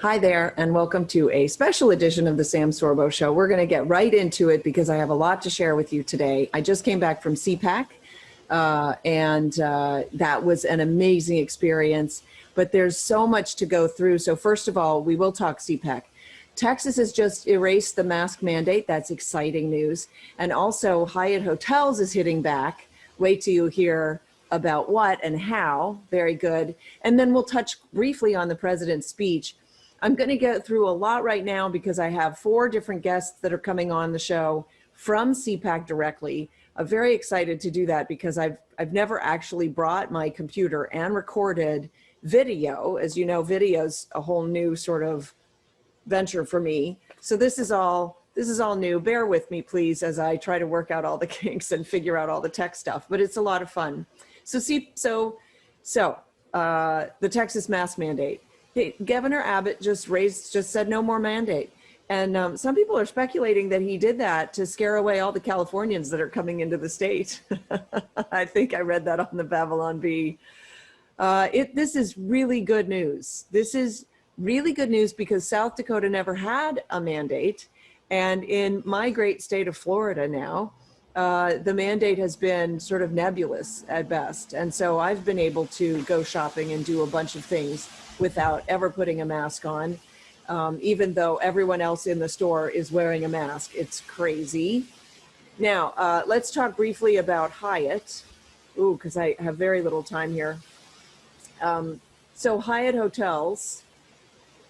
Hi there, and welcome to a special edition of the Sam Sorbo Show. We're going to get right into it because I have a lot to share with you today. I just came back from CPAC, and that was an amazing experience, but there's so much to go through. So first of all, we will talk CPAC. Texas has just erased the mask mandate. That's exciting news. And also Hyatt Hotels is hitting back. Wait till you hear about what and how. Very good. And then we'll touch briefly on the president's speech. I'm going to get through a lot right now because I have 4 different guests that are coming on the show from CPAC directly. I'm very excited to do that because I've never actually brought my computer and recorded video. As you know, video's a whole new sort of venture for me. So this is all new. Bear with me, please, as I try to work out all the kinks and figure out all the tech stuff, but it's a lot of fun. So the Texas mask mandate. Governor Abbott just said no more mandate. And some people are speculating that he did that to scare away all the Californians that are coming into the state. I think I read that on the Babylon Bee. This is really good news. This is really good news because South Dakota never had a mandate. And in my great state of Florida now, the mandate has been sort of nebulous at best. And so I've been able to go shopping and do a bunch of things without ever putting a mask on, even though everyone else in the store is wearing a mask. It's crazy. Now, let's talk briefly about Hyatt. Ooh, because I have very little time here. So Hyatt Hotels,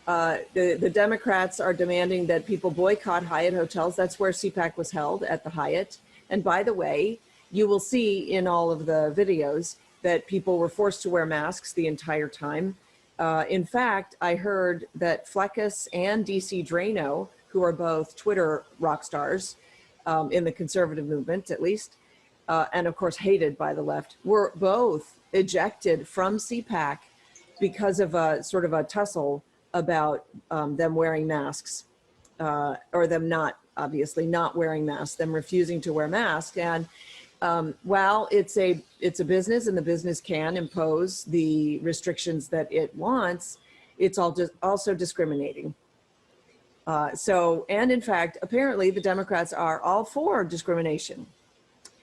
the Democrats are demanding that people boycott Hyatt Hotels. That's where CPAC was held, at the Hyatt. And by the way, you will see in all of the videos that people were forced to wear masks the entire time. In fact, I heard that Fleckus and DC Drano, who are both Twitter rock stars in the conservative movement, at least, and of course hated by the left, were both ejected from CPAC because of a sort of a tussle about them wearing masks, or them obviously not wearing masks, them refusing to wear masks. And while it's a business and the business can impose the restrictions that it wants, it's also discriminating. And in fact, apparently the Democrats are all for discrimination,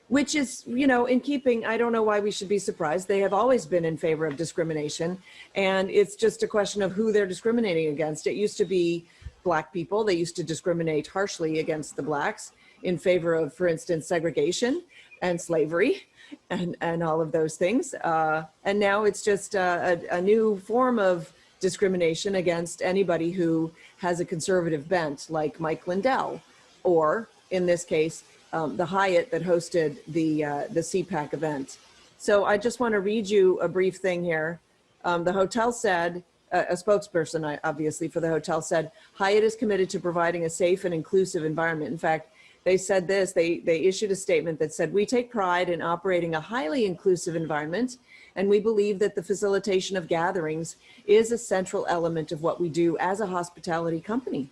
which is, in keeping. I don't know why we should be surprised. They have always been in favor of discrimination, and it's just a question of who they're discriminating against. It used to be Black people. They used to discriminate harshly against the Blacks in favor of, for instance, segregation and slavery and all of those things. And now it's just a new form of discrimination against anybody who has a conservative bent, like Mike Lindell, or in this case, the Hyatt that hosted the CPAC event. So I just want to read you a brief thing here. The hotel said, a spokesperson, obviously, for the hotel said, Hyatt is committed to providing a safe and inclusive environment. In fact, they said this, they issued a statement that said, we take pride in operating a highly inclusive environment, and we believe that the facilitation of gatherings is a central element of what we do as a hospitality company.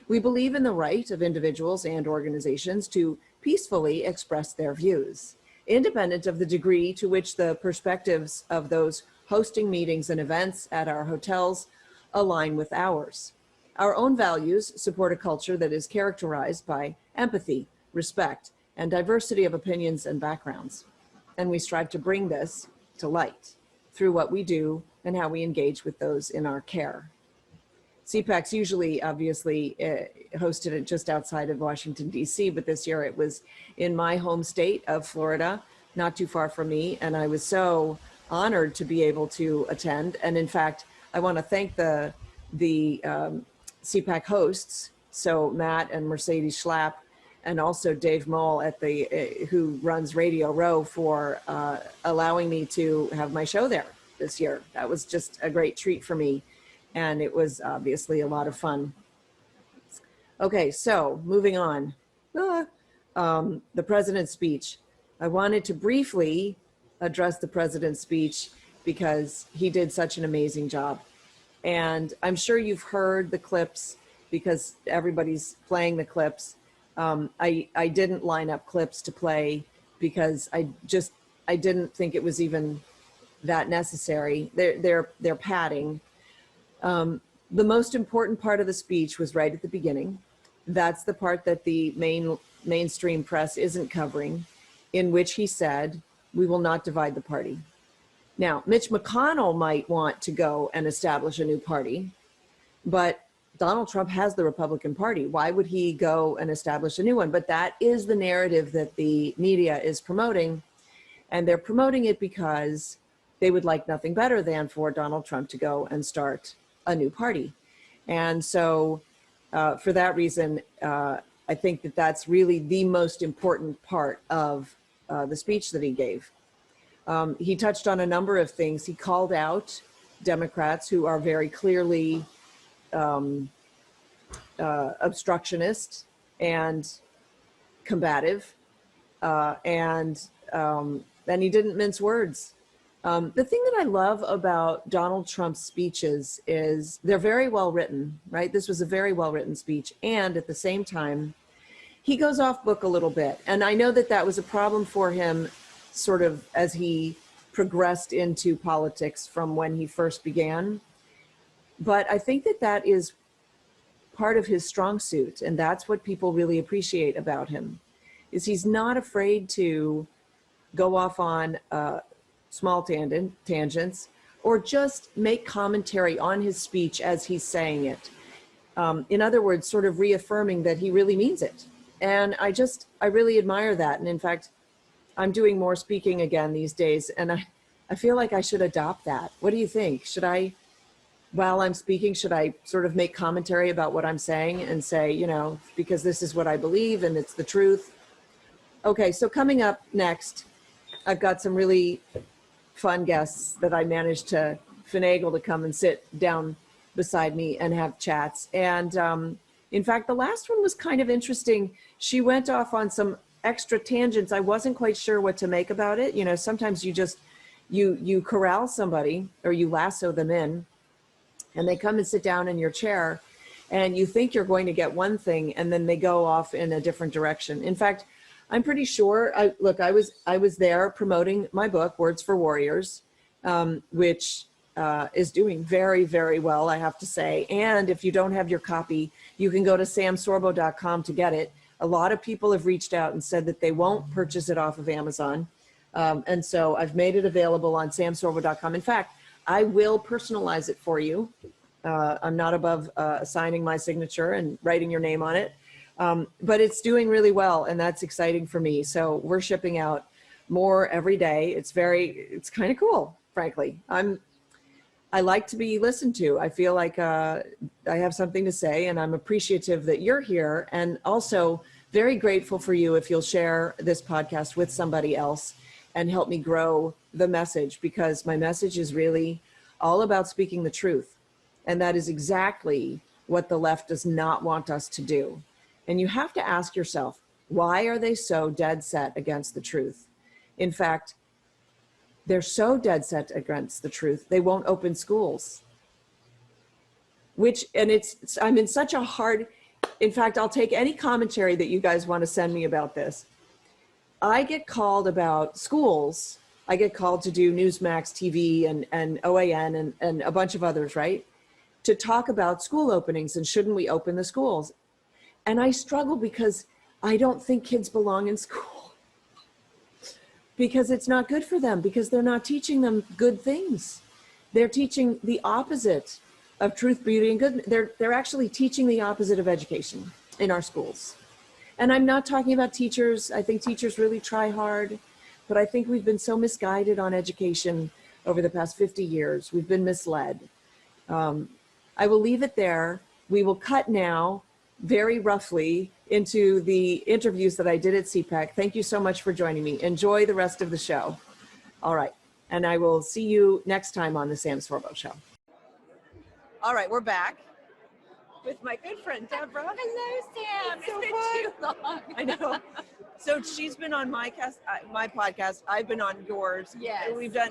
We believe in the right of individuals and organizations to peacefully express their views, independent of the degree to which the perspectives of those hosting meetings and events at our hotels align with ours. Our own values support a culture that is characterized by empathy, respect, and diversity of opinions and backgrounds. And we strive to bring this to light through what we do and how we engage with those in our care. CPAC's usually, obviously, hosted it just outside of Washington, D.C., but this year it was in my home state of Florida, not too far from me, and I was so honored to be able to attend. And in fact, I want to thank the CPAC hosts, so Matt and Mercedes Schlapp, and also Dave Moll at who runs Radio Row, for allowing me to have my show there this year. That was just a great treat for me, and it was obviously a lot of fun. Okay, so moving on. The president's speech. I wanted to briefly address the president's speech because he did such an amazing job. And I'm sure you've heard the clips because everybody's playing the clips. I didn't line up clips to play because I didn't think it was even that necessary. They're padding. The most important part of the speech was right at the beginning. That's the part that the mainstream press isn't covering, in which he said, "We will not divide the party." Now, Mitch McConnell might want to go and establish a new party, but Donald Trump has the Republican Party. Why would he go and establish a new one? But that is the narrative that the media is promoting. And they're promoting it because they would like nothing better than for Donald Trump to go and start a new party. And so for that reason, I think that that's really the most important part of the speech that he gave. He touched on a number of things. He called out Democrats who are very clearly obstructionist and combative, and he didn't mince words. The thing that I love about Donald Trump's speeches is they're very well written, right? This was a very well written speech. And at the same time, he goes off book a little bit. And I know that that was a problem for him sort of as he progressed into politics from when he first began. But I think that that is part of his strong suit. And that's what people really appreciate about him, is he's not afraid to go off on small tangents or just make commentary on his speech as he's saying it. In other words, sort of reaffirming that he really means it. And I really admire that. And in fact, I'm doing more speaking again these days, and I feel like I should adopt that. What do you think? Should I, while I'm speaking, should I sort of make commentary about what I'm saying and say, you know, because this is what I believe and it's the truth? Okay, so coming up next, I've got some really fun guests that I managed to finagle to come and sit down beside me and have chats. And in fact, the last one was kind of interesting. She went off on some extra tangents. I wasn't quite sure what to make about it. You know, sometimes you just, you corral somebody or you lasso them in and they come and sit down in your chair and you think you're going to get one thing and then they go off in a different direction. In fact, I'm pretty sure, I was there promoting my book, Words for Warriors, which is doing very, very well, I have to say. And if you don't have your copy, you can go to samsorbo.com to get it. A lot of people have reached out and said that they won't purchase it off of Amazon. And so I've made it available on samsorbo.com. In fact, I will personalize it for you. I'm not above signing my signature and writing your name on it. But it's doing really well, and that's exciting for me. So we're shipping out more every day. It's kind of cool, frankly. I like to be listened to. I feel like I have something to say, and I'm appreciative that you're here, and also very grateful for you if you'll share this podcast with somebody else and help me grow the message, because my message is really all about speaking the truth. And that is exactly what the left does not want us to do. And you have to ask yourself, why are they so dead set against the truth? In fact, they're so dead set against the truth, they won't open schools. I'm in such a hard, in fact, I'll take any commentary that you guys want to send me about this. I get called about schools. I get called to do Newsmax TV and OAN and a bunch of others, right? To talk about school openings and shouldn't we open the schools? And I struggle because I don't think kids belong in school, because it's not good for them, because they're not teaching them good things. They're teaching the opposite of truth, beauty, and good. They're actually teaching the opposite of education in our schools. And I'm not talking about teachers. I think teachers really try hard, but I think we've been so misguided on education over the past 50 years. We've been misled. I will leave it there. We will cut now very roughly into the interviews that I did at CPAC. Thank you so much for joining me. Enjoy the rest of the show. All right. And I will see you next time on the Sam Sorbo Show. All right, we're back with my good friend, Deborah. Hello, Sam. So It's fun. been too long. I know. So she's been on my podcast. I've been on yours. Yes. And we've done,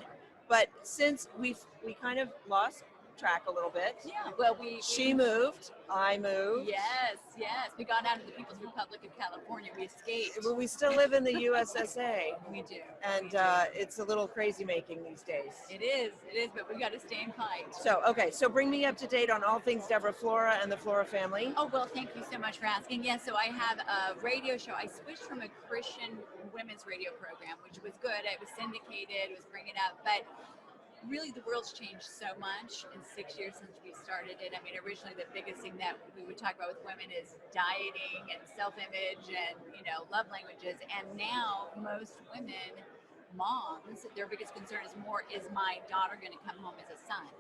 but since we kind of lost track a little bit. Yeah, well, She moved, I moved. Yes, we got out of the People's Republic of California. We escaped. But we still live in the USSA. We do. And it's a little crazy making these days. It is, but we've got to stay and fight. So, okay, so bring me up to date on all things Deborah Flora and the Flora family. Oh, well, thank you so much for asking. Yes, so I have a radio show. I switched from a Christian women's radio program, which was good. It was syndicated, it was bringing up, but really the world's changed so much in 6 years since we started it. I mean, originally the biggest thing that we would talk about with women is dieting and self-image and, love languages. And now most women, moms, their biggest concern is my daughter going to come home as a son?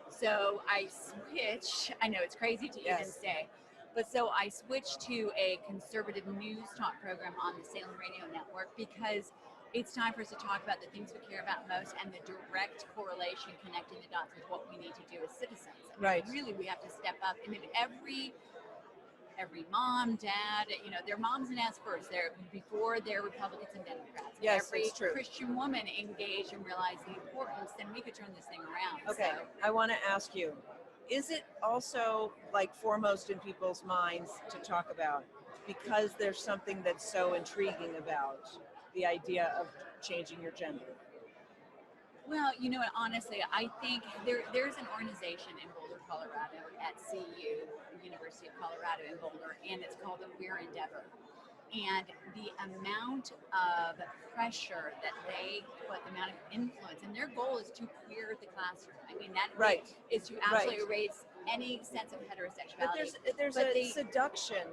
So I switched, I know it's crazy to even say, but so I switched to a conservative news talk program on the Salem Radio Network because it's time for us to talk about the things we care about most and the direct correlation connecting the dots with what we need to do as citizens. I mean, really, we have to step up. I mean, every mom, dad, they're moms and dads first. Before they're Republicans and Democrats. Yes, every it's true. Christian woman engaged and realized the importance, then we could turn this thing around. Okay, So, I want to ask you, is it also like foremost in people's minds to talk about because there's something that's so intriguing about the idea of changing your gender? well, honestly, I think there's an organization in Boulder, Colorado at CU, University of Colorado in Boulder, and it's called the We're Endeavor. And the amount of pressure that they put, the amount of influence, and their goal is to queer the classroom. I mean, that is to absolutely erase any sense of heterosexuality. But there's a seduction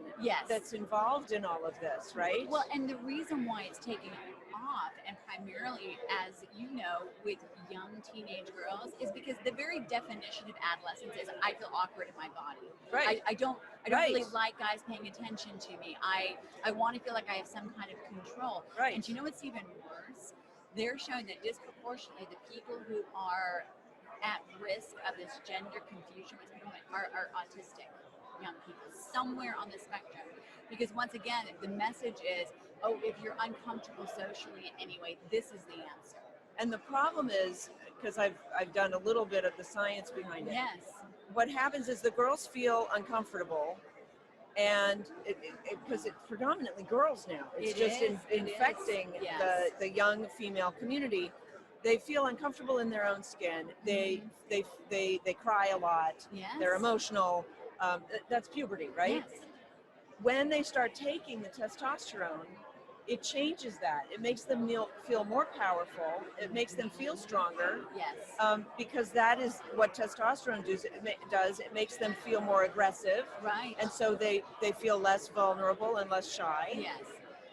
that's involved in all of this, right? Well, and the reason why it's taking off, and primarily, as you know, with young teenage girls, is because the very definition of adolescence is I feel awkward in my body. Right. I don't really like guys paying attention to me. I want to feel like I have some kind of control. Right. And you know what's even worse? They're showing that disproportionately the people who are at risk of this gender confusion are autistic young people, somewhere on the spectrum. Because once again, the message is, oh, if you're uncomfortable socially in any way, this is the answer. And the problem is, because I've done a little bit of the science behind it. Yes. What happens is the girls feel uncomfortable, and because it's predominantly girls now. It's infecting the young female community. They feel uncomfortable in their own skin. They cry a lot. Yes. They're emotional. That's puberty, right? Yes. When they start taking the testosterone, it changes that. It makes them feel more powerful. It makes them feel stronger. Yes. Because that is what testosterone does. It makes them feel more aggressive. Right. And so they feel less vulnerable and less shy. Yes.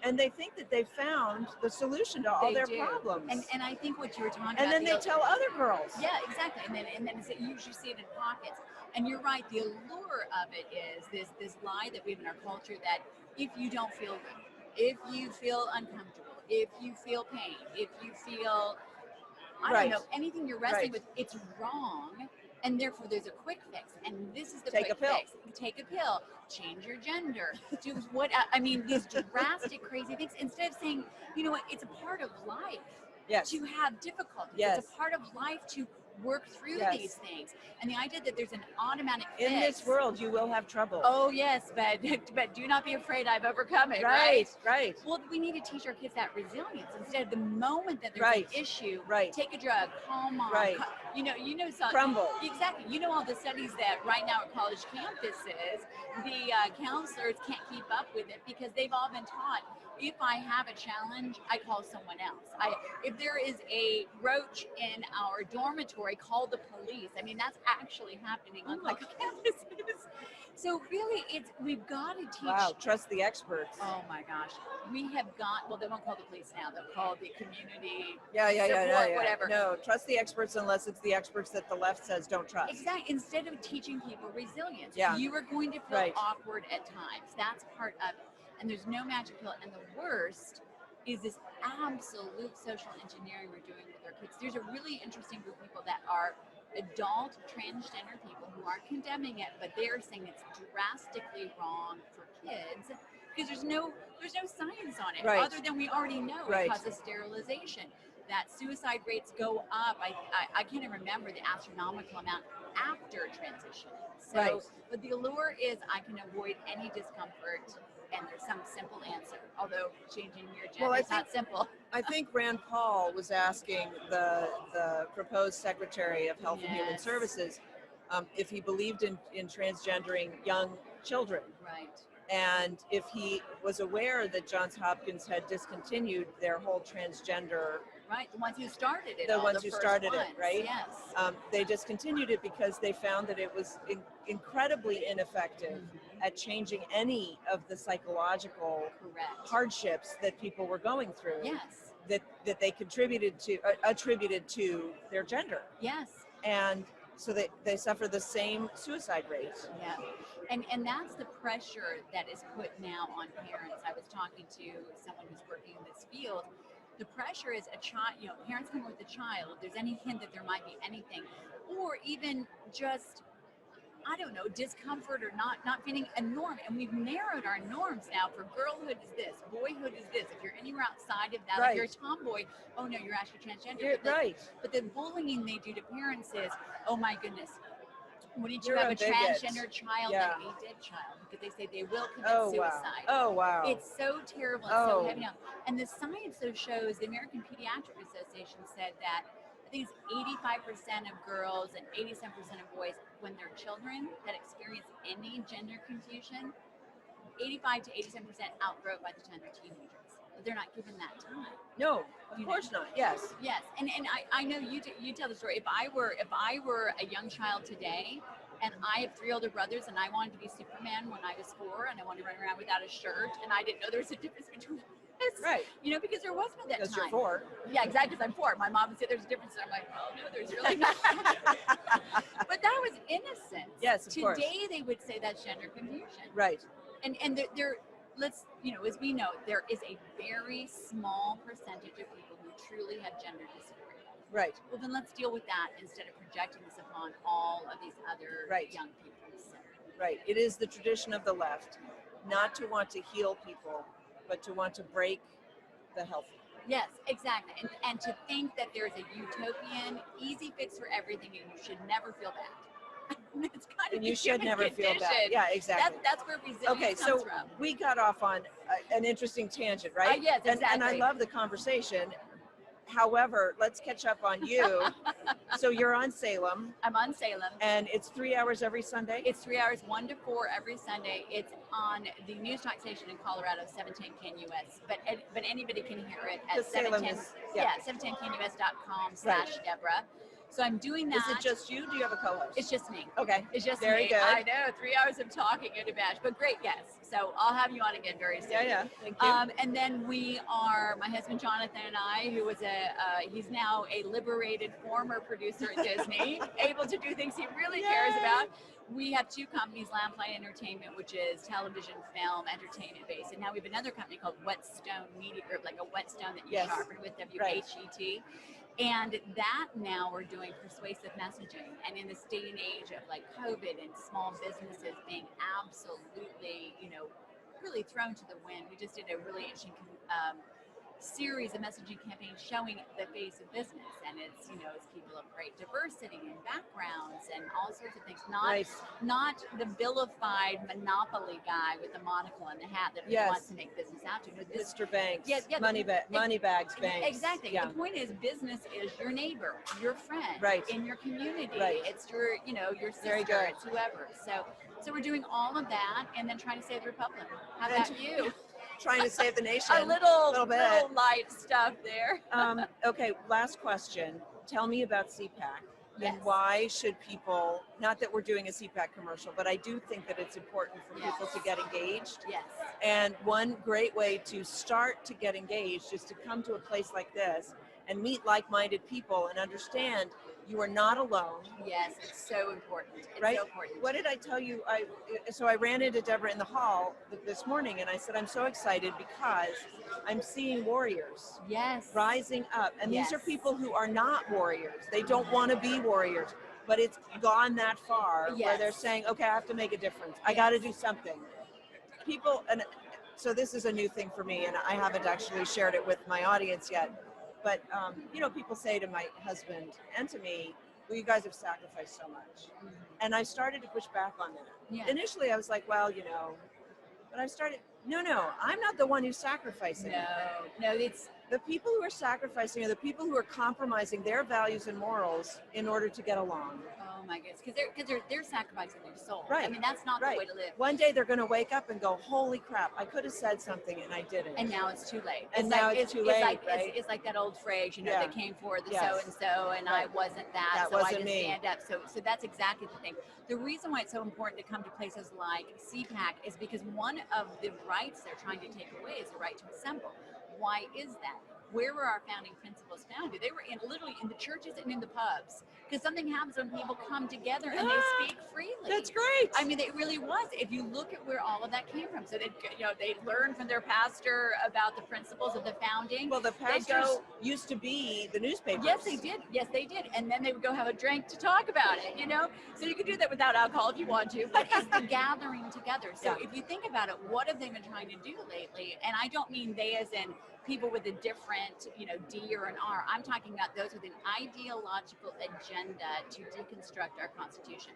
And they think that they found the solution to all their problems. And I think what you were talking and about. then they tell other girls. Yeah, exactly. And then you usually see it in pockets. And you're right. The allure of it is this lie that we have in our culture that if you don't feel good, if you feel uncomfortable, if you feel pain, if you feel, I don't know, anything you're wrestling with, it's wrong. And therefore, there's a quick fix. And this is the quick fix. Take a pill. Change your gender. Do these drastic, crazy things. Instead of saying, you know what, it's a part of life to have difficulties. It's a part of life to work through these things. And the idea that there's an automatic fix. In this world, you will have trouble. Oh, yes, but do not be afraid, I've overcome it, right? Well, we need to teach our kids that resilience. Instead of the moment that there's an issue, take a drug, call mom, crumble. Exactly. You know all the studies that right now at college campuses, the counselors can't keep up with it because they've all been taught, if I have a challenge, I call someone else. If there is a roach in our dormitory, call the police. I mean, that's actually happening on college campuses. So really, we've got to teach. Wow, trust the experts. Oh my gosh, we have got. Well, they won't call the police now. They'll call the community. Support, whatever. No, trust the experts unless it's the experts that the left says don't trust. Exactly. Instead of teaching people resilience, you are going to feel awkward at times. That's part of it. And there's no magic pill. And the worst is this absolute social engineering we're doing with our kids. There's a really interesting group of people that are adult transgender people who aren't condemning it, but they're saying it's drastically wrong for kids because there's no science on it other than we already know it causes sterilization. that suicide rates go up. I can't even remember the astronomical amount after transitioning. So, Right. but the allure is I can avoid any discomfort, and there's some simple answer. Although changing your gender is not simple. I think Rand Paul was asking the proposed Secretary of Health and Human Yes. Services if he believed in transgendering young children. Right. And if he was aware that Johns Hopkins had discontinued their whole transgender, Right, the ones who started it. the all, ones the who first started ones. it, right? Yes. They discontinued it because they found that it was incredibly ineffective at changing any of the psychological Correct. hardships that people were going through. Yes. That they attributed to their gender. Yes. And so they suffer the same suicide rate. Yeah. And that's the pressure that is put now on parents. I was talking to someone who's working in this field. The pressure is a child, parents come with a child. If there's any hint that there might be anything, or even just, I don't know, discomfort or not fitting a norm. And we've narrowed our norms now. For girlhood is this, boyhood is this. If you're anywhere outside of that, Right. if you're a tomboy, oh no, you're actually transgender. Right. But the bullying they do to parents is, oh my goodness, wouldn't you You're have a a bigot. transgender child Yeah. and a dead child? Because they say they will commit Oh suicide. wow. Oh wow. It's so terrible and so heavy now. And the science so shows, the American Pediatric Association said that I think it's 85% of girls and 87% of boys, when they're children that experience any gender confusion, 85 to 87% outgrow it by the time they're teenagers. But they're not given that time. No, of course not. Yes. Yes, and I know you tell the story. If I were a young child today, and I have 3 older brothers, and I wanted to be Superman when I was 4, and I wanted to run around without a shirt, and I didn't know there was a difference between us. Right. Because there wasn't at that Because time. you're 4. Yeah, exactly. Because I'm 4. My mom would say there's a difference, and I'm like, oh no, there's really not. But that was innocence. Yes, of course. Today they would say that's gender confusion. Right. And there, let's, as we know, there is a very small percentage of people who truly have gender dysphoria. Right. Well, then let's deal with that instead of projecting this upon all of these other young people. So. Right. It is the tradition of the left not to want to heal people, but to want to break the healthy. Yes, exactly. And to think that there's a utopian, easy fix for everything, and you should never feel bad. It's kind of And you should never feel bad. Yeah, exactly. That's where resilience comes from. We got off on an interesting tangent, right? Yes, exactly. And I love the conversation. However, let's catch up on you. So you're on Salem. I'm on Salem. And it's 3 hours every Sunday? It's 3 hours, 1 to 4 every Sunday. It's on the news talk station in Colorado, 710 KNUS. But anybody can hear it at 710KNUS.com/Deborah. So I'm doing that. Is it just you? Do you have a co-host? It's just me. Okay. It's just very me. good. I know, 3 hours of talking in a bash, but great guests. So I'll have you on again very soon. Yeah. Thank you. And then we are, my husband Jonathan and I, who was he's now a liberated former producer at Disney, able to do things he really cares about. We have 2 companies, Lamplight Entertainment, which is television, film, entertainment based. And now we have another company called Whetstone Media Group, like a whetstone that you sharpen with, WHET. And that now we're doing persuasive messaging. And in this day and age of like COVID and small businesses being absolutely, really thrown to the wind, we just did a really interesting series of messaging campaigns showing the face of business. And it's, it's people of great diversity and backgrounds and all sorts of things. Not the vilified monopoly guy with the monocle and the hat that wants to make business out to. Mr. Banks. Money bags Banks. Exactly. Yeah. The point is, business is your neighbor, your friend, in your community. It's your, your sister, it's whoever. So we're doing all of that and then trying to save the Republic. How about you? Trying to save the nation. A little bit. Little light stuff there. Okay, last question. Tell me about CPAC. Yes. And why should people, not that we're doing a CPAC commercial, but I do think that it's important for people to get engaged. Yes. And one great way to start to get engaged is to come to a place like this and meet like-minded people and understand you are not alone. Yes, it's so important. It's so important. What did I tell you? So I ran into Deborah in the hall this morning and I said, I'm so excited because I'm seeing warriors rising up. And these are people who are not warriors. They don't want to be warriors, but it's gone that far where they're saying, okay, I have to make a difference. I got to do something. People, and so this is a new thing for me and I haven't actually shared it with my audience yet. But, people say to my husband and to me, well, you guys have sacrificed so much. And I started to push back on that. Yeah. Initially, I was like, well, but I started, no, I'm not the one who's sacrificing. No, it's The people who are sacrificing are the people who are compromising their values and morals in order to get along. oh my goodness, because they're sacrificing their soul. Right. I mean, that's not Right. the way to live. One day they're going to wake up and go, holy crap, I could have said something and I didn't. And now it's too late. And now it's too late, like, right? It's like that old phrase, Yeah. they came for the Yes. so-and-so, and Right. I wasn't that, That so I wasn't didn't me. stand up. So that's exactly the thing. The reason why it's so important to come to places like CPAC is because one of the rights they're trying to take away is the right to assemble. Why is that? Where were our founding principles founded? They were literally in the churches and in the pubs. Because something happens when people come together and they speak freely. That's great. I mean, it really was. If you look at where all of that came from, so they learned from their pastor about the principles of the founding. Well, the They'd pastors used to be the newspapers. Yes, they did. Yes, they did. And then they would go have a drink to talk about it, So you could do that without alcohol if you want to, but it's the gathering together. So Yeah. if you think about it, what have they been trying to do lately? And I don't mean they as in people with a different, D or an R. I'm talking about those with an ideological agenda to deconstruct our Constitution.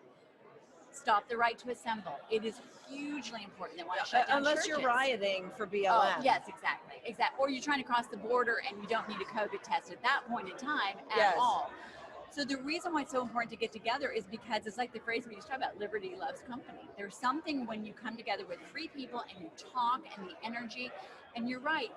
Stop the right to assemble. It is hugely important. They want to shut down Unless you're churches. rioting for BLM. Oh, yes, exactly. Or you're trying to cross the border and you don't need a COVID test at that point in time at Yes. all. So the reason why it's so important to get together is because it's like the phrase we used to talk about, liberty loves company. There's something when you come together with free people and you talk and the energy, and you're right,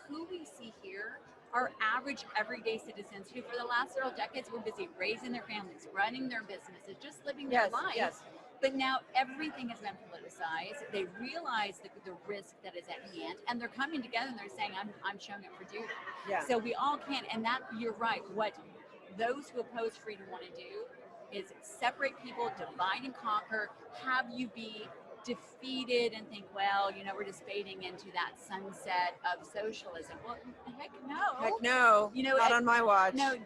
who we see here are average everyday citizens who for the last several decades were busy raising their families, running their businesses, just living their life. Yes. But now everything has been politicized. They realize the risk that is at hand, and they're coming together and they're saying, I'm showing up for duty. Yeah. So we all can, and that, you're right, what those who oppose freedom want to do is separate people, divide and conquer, have you be defeated and think, well, we're just fading into that sunset of socialism. Well, heck no. Heck no. Not on my watch. No,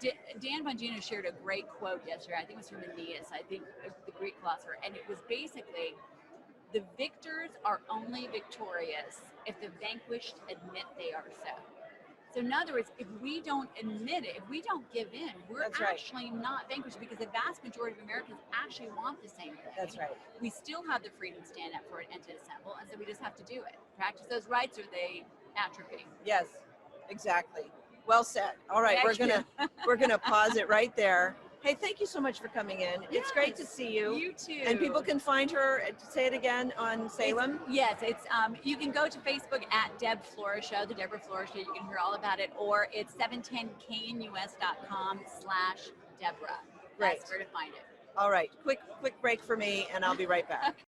Dan Bongino shared a great quote yesterday. I think it was from Aeneas, the Greek philosopher, and it was basically, the victors are only victorious if the vanquished admit they are so. So in other words, if we don't admit it, if we don't give in, we're That's right. actually not vanquished, because the vast majority of Americans actually want the same thing. That's right. We still have the freedom to stand up for it and to assemble, and so we just have to do it. Practice those rights or they atrophy. Yes, exactly. Well said. All right, Thank we're gonna pause it right there. Hey, thank you so much for coming in. It's great to Yes, see you. You too. And people can find her, say it again, on Salem. It's you can go to Facebook at Deb Flora Show, the Deborah Flora Show. You can hear all about it, or it's 710knus.com/Deborah. Great. That's where to find it. All right, quick break for me, and I'll be right back.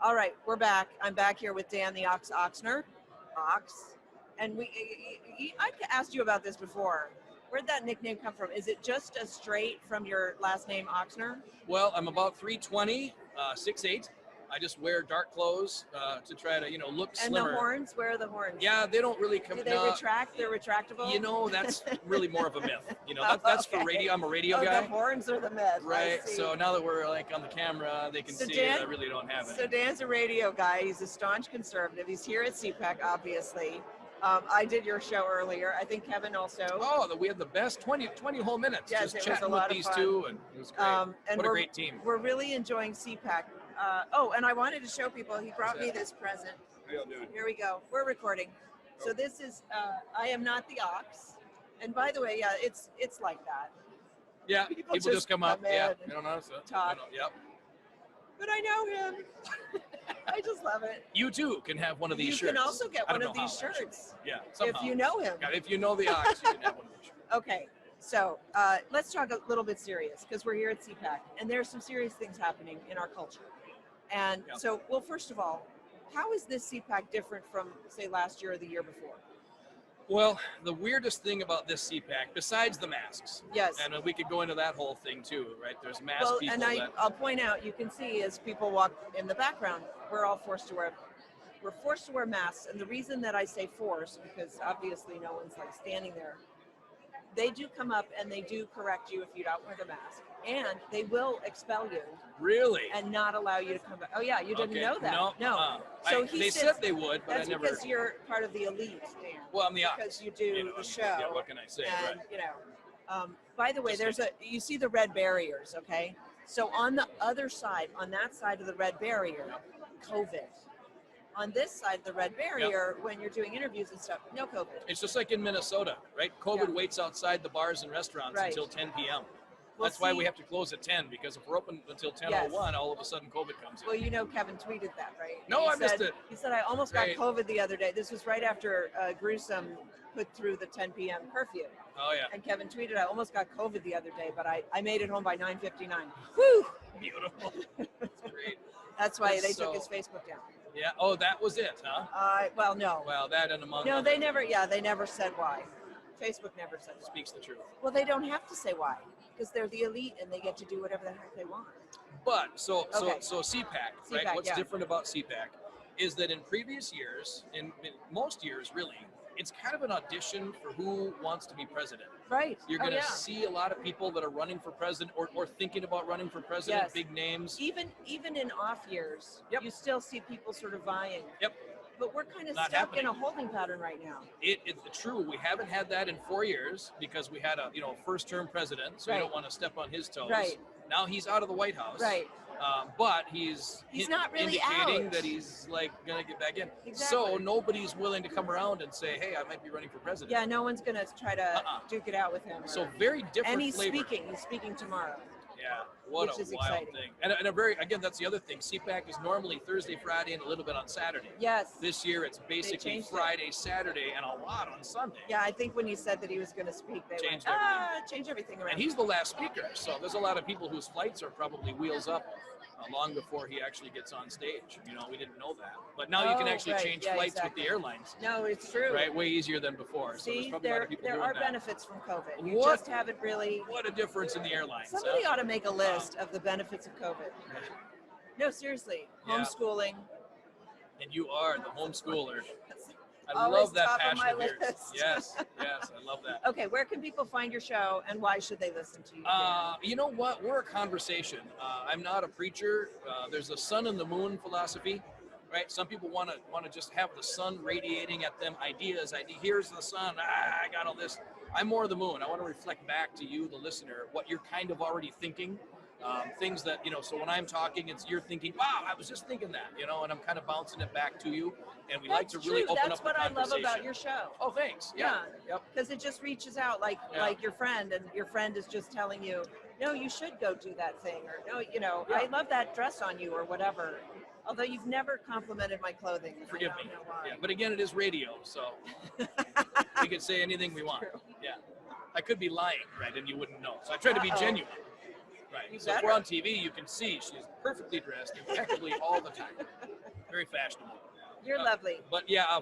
All right, we're back. I'm back here with Dan the Ox Oxner. And I asked you about this before. Where'd that nickname come from? Is it just a straight from your last name, Oxner? Well, I'm about 320, 6'8". I just wear dark clothes to try to, look slimmer. And the horns? Where are the horns? Yeah, they don't really come. Do they retract? They're retractable? That's really more of a myth. That's for radio. I'm a radio guy. The horns are the myth. Right. So now that we're like on the camera, they can see I really don't have it. So Dan's a radio guy. He's a staunch conservative. He's here at CPAC, obviously. I did your show earlier. I think Kevin also. Oh, we had the best 20 whole minutes Yes, just it was chatting a lot with of these fun. two, and it was great. And what a great team. We're really enjoying CPAC. And I wanted to show people, he brought me this present. How y'all doing? Here we go. We're recording. So this is, I am not the ox. And by the way, yeah, it's like that. Yeah, people just come up. in Yeah, and I don't know. So, talk. Yep. But I know him. I just love it. You too can have one of these You shirts. can also get I one don't of know these how, actually. shirts. Yeah, somehow. If you know him. Yeah, if you know the ox, you can have one of these shirts. Okay, so let's talk a little bit serious, because we're here at CPAC, and there's some serious things happening in our culture. And Yeah. so, well, first of all, how is this CPAC different from, say, last year or the year before? Well, the weirdest thing about this CPAC, besides the masks, Yes. and we could go into that whole thing too, right? There's mask Well, people and that. I'll point out, you can see as people walk in the background, we're forced to wear masks. And the reason that I say forced, because obviously no one's like standing there, they do come up and they do correct you if you don't wear the mask, and they will expel you Really? and not allow you to come back. Oh yeah, you didn't Okay, know that? No. So they he said they would, but that's I never. because you're part of the elite, Dan. Well, I'm the because you do the show. Yeah, what can I say? And, Right. By the way, you see the red barriers, okay? So on the other side, on that side of the red barrier, COVID. On this side of the red barrier, when you're doing interviews and stuff, no COVID. It's just like in Minnesota, right? COVID Yeah. waits outside the bars and restaurants Right. until 10 p.m. Well, That's why we see- have to close at 10, because if we're open until 10:01, all of a sudden COVID comes in. Well, you know, Kevin tweeted that, right? No, He I missed said- it. He said, I almost Right. got COVID the other day. This was right after Gruesome put through the 10 p.m. curfew. Oh, yeah. And Kevin tweeted, I almost got COVID the other day, but I made it home by 9:59. Whew! Beautiful. That's great. That's why That's they took so- his Facebook down. Yeah. Oh, that was it, huh? Well, no. Well, that and among No, other they never said why. Facebook never said why. speaks the truth. Well, they don't have to say why, because they're the elite and they get to do whatever the heck they want. But so Okay. CPAC, right? CPAC, What's yeah. different about CPAC is that in previous years, in most years really, it's kind of an audition for who wants to be president. Right. You're Oh, going to yeah. see a lot of people that are running for president or thinking about running for president, Yes. big names. Even in off years, Yep. you still see people sort of vying. Yep. But we're kind of Not stuck in happening. a holding pattern right now. It's true. We haven't had that in 4 years because we had a first-term president, so you Right. don't want to step on his toes. Right. Now he's out of the White House. Right. But he's not really indicating out. that he's like gonna get back in. Exactly. So nobody's willing to come around and say, "Hey, I might be running for president." Yeah, no one's going to try to duke it out with him. So or- very different and he's flavor. speaking. He's speaking tomorrow. Yeah, what Which a is wild exciting. thing. And a very, again, that's the other thing. CPAC is normally Thursday, Friday, and a little bit on Saturday. Yes. This year it's basically changed it. Friday, Saturday, and a lot on Sunday. Yeah, I think when he said that he was going to speak, they Changed change everything around. And he's the last speaker, so there's a lot of people whose flights are probably wheels up long before he actually gets on stage. We didn't know that. But now you can Oh, actually right. change Yeah, flights exactly. with the airlines, No, it's true. right? Way easier than before. So there's See, probably a lot there of people there doing are that. benefits from COVID. You What? just haven't really. What a difference in the airlines. Somebody huh? ought to make a list of the benefits of COVID. No, seriously, Yeah. homeschooling. And you are the homeschooler. I Always love that top of passion my of yours. list. Yes, yes, I love that. Okay, where can people find your show and why should they listen to you? You know what? We're a conversation. I'm not a preacher. There's a sun and the moon philosophy, right? Some people want to just have the sun radiating at them ideas. Here's the sun. I got all this. I'm more the moon. I want to reflect back to you, the listener, what you're kind of already thinking. Things that, so when I'm talking, you're thinking, wow, I was just thinking that, and I'm kind of bouncing it back to you. And we like to That's really true. open That's up what the I love conversation. about your show. Oh, thanks. Yeah. Yep. Because it just reaches out like your friend, and your friend is just telling you, no, you should go do that thing, or no, I love that dress on you, or whatever. Although you've never complimented my clothing. and I Forgive don't me. know why. Yeah, but again, it is radio, so we could say anything we want. True. Yeah. I could be lying, right, and you wouldn't know. So I try to be Uh-oh. genuine. Right. You So if better. we're on TV, you can see she's perfectly dressed impeccably all the time. Very fashionable. You're lovely. But yeah,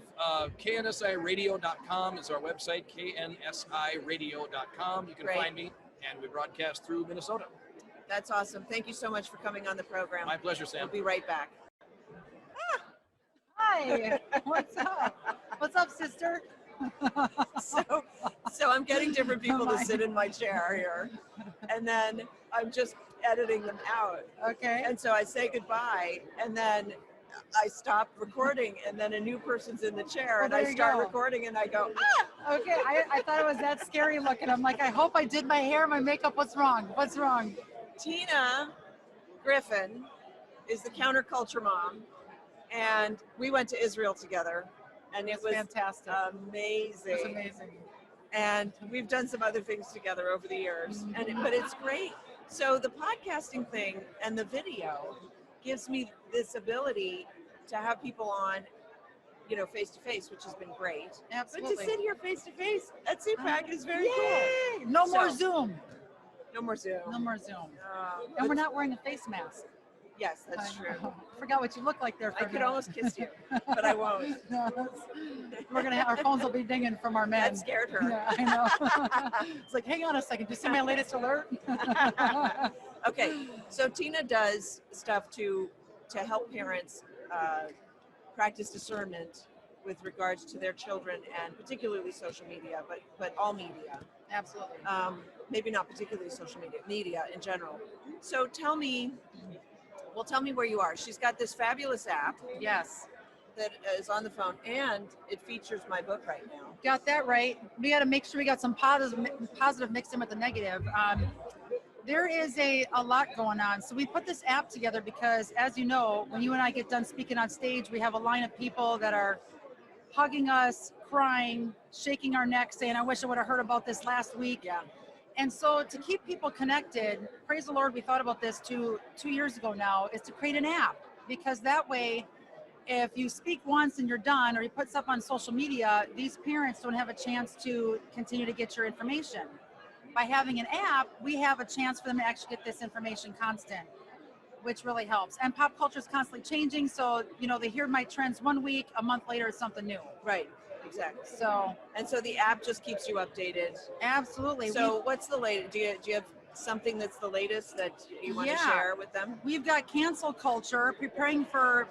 knSIradio.com is our website, knSIradio.com. You can Great. find me, and we broadcast through Minnesota. That's awesome. Thank you so much for coming on the program. My pleasure, Sam. We'll be right back. Hi, what's up? What's up, sister? So I'm getting different people to Hi. sit in my chair here, and then I'm just editing them out. Okay. And so I say goodbye, and then I stop recording, and then a new person's in the chair, Well, and I there you start go. recording, and I go, Okay, I thought it was that scary looking. I'm like, I hope I did my hair, my makeup. What's wrong? What's wrong? Tina Griffin is the counterculture mom, and we went to Israel together, and it was fantastic. amazing. It's amazing. And we've done some other things together over the years, but it's great. So the podcasting thing and the video gives me this ability to have people on, face to face, which has been great. Absolutely. But to sit here face to face at CPAC is very Yay! No more So- Zoom. cool. No more Zoom. No more Zoom. But And we're not wearing a face mask. yes, that's I true. know. Forgot what you look like there for I a could minute. almost kiss you, but I won't. No, we're gonna have our phones will be dinging from our men. That scared her. Yeah, I know. It's like, hang on a second. Did you see my latest alert? Okay, so Tina does stuff to help parents practice discernment with regards to their children, and particularly social media, but all media. Absolutely. Maybe not particularly social media in general. So tell me where you are. She's got this fabulous app Yes. that is on the phone, and it features my book right now. Got that right. We got to make sure we got some positive mixed in with the negative. There is a lot going on. So we put this app together because, as you know, when you and I get done speaking on stage, we have a line of people that are hugging us, crying, shaking our necks, saying, I wish I would have heard about this last week. Yeah. And so to keep people connected, praise the Lord, we thought about this 2 years ago now, is to create an app. Because that way, if you speak once and you're done, or you put stuff on social media, these parents don't have a chance to continue to get your information. By having an app, we have a chance for them to actually get this information constant, which really helps. And pop culture is constantly changing, so they hear my trends one week, a month later it's something new. Right. Exactly. So the app just keeps you updated. absolutely. So what's the latest? Do you have something that's the latest that you want to Yeah. share with them? We've got cancel culture, preparing for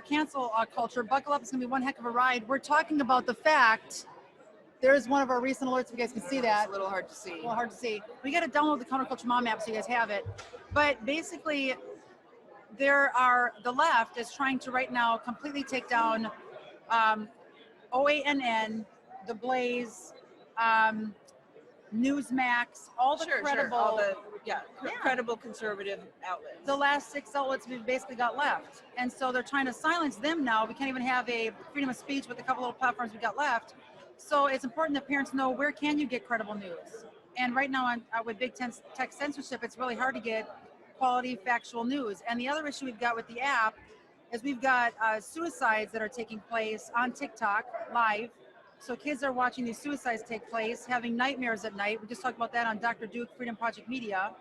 cancel culture. Buckle up, it's gonna be one heck of a ride. We're talking about the fact, there's one of our recent alerts, you guys can see that. It's a little hard to see. A little hard to see. We got to download the Counterculture Mom app so you guys have it. But basically, the left is trying to right now completely take down OANN, The Blaze, Newsmax, all the credible, all the credible conservative outlets. the last 6 outlets we've basically got left. And so they're trying to silence them now. We can't even have a freedom of speech with a couple little platforms we got left. So it's important that parents know, where can you get credible news? And right now with big tech censorship, it's really hard to get quality factual news. And the other issue we've got with the app is we've got suicides that are taking place on TikTok live. So kids are watching these suicides take place, having nightmares at night. We just talked about that on Dr. Duke, Freedom Project Media.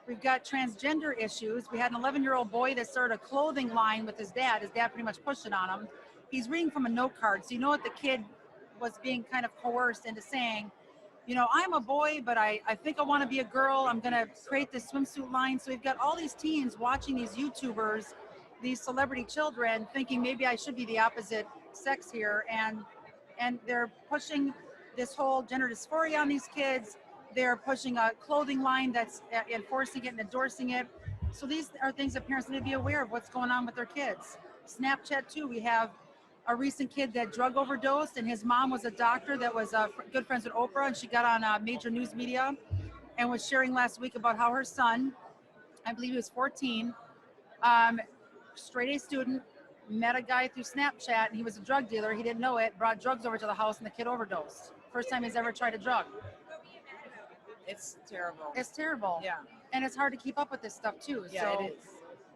We've got transgender issues. We had an 11-year-old boy that started a clothing line with his dad. His dad pretty much pushed it on him. He's reading from a note card. So you know what the kid was being kind of coerced into saying, I'm a boy, but I think I want to be a girl. I'm going to create this swimsuit line. So we've got all these teens watching these YouTubers, these celebrity children, thinking maybe I should be the opposite sex here. And they're pushing this whole gender dysphoria on these kids. They're pushing a clothing line that's enforcing it and endorsing it. So these are things that parents need to be aware of, what's going on with their kids. Snapchat too, we have a recent kid that drug overdosed, and his mom was a doctor that was good friends with Oprah, and she got on major news media and was sharing last week about how her son, I believe he was 14, straight A student, met a guy through Snapchat, and he was a drug dealer. He didn't know it, brought drugs over to the house, and the kid overdosed. First time he's ever tried a drug. It's terrible. It's terrible. Yeah. And it's hard to keep up with this stuff too. Yeah, so it is.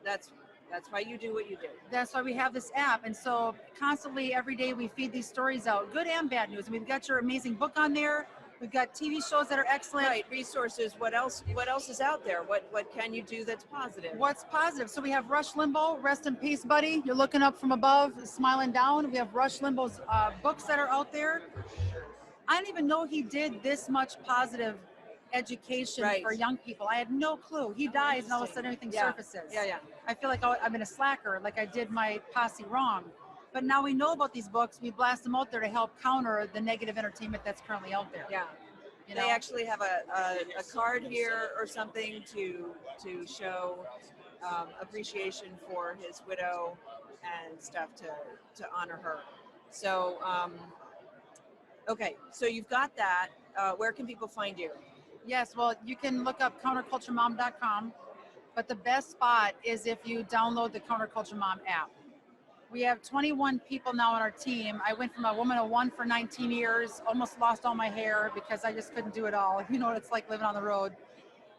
That's why you do what you do. That's why we have this app. And so constantly every day we feed these stories out, good and bad news. And we've got your amazing book on there. We've got TV shows that are excellent. Right, resources. What else is out there? What can you do that's positive? What's positive? So we have Rush Limbaugh, rest in peace, buddy. You're looking up from above, smiling down. We have Rush Limbaugh's books that are out there. I didn't even know he did this much positive education for young people. I had no clue. He dies and all of a sudden everything surfaces. Yeah. I feel like I've been a slacker, like I did my posse wrong. But now we know about these books. We blast them out there to help counter the negative entertainment that's currently out there. Yeah. They actually have a card here or something to show appreciation for his widow and stuff to honor her. So, okay, so you've got that. Where can people find you? Yes, well, you can look up counterculturemom.com, but the best spot is if you download the Counterculture Mom app. We have 21 people now on our team. I went from a woman of one for 19 years, almost lost all my hair because I just couldn't do it all. You know what it's like living on the road.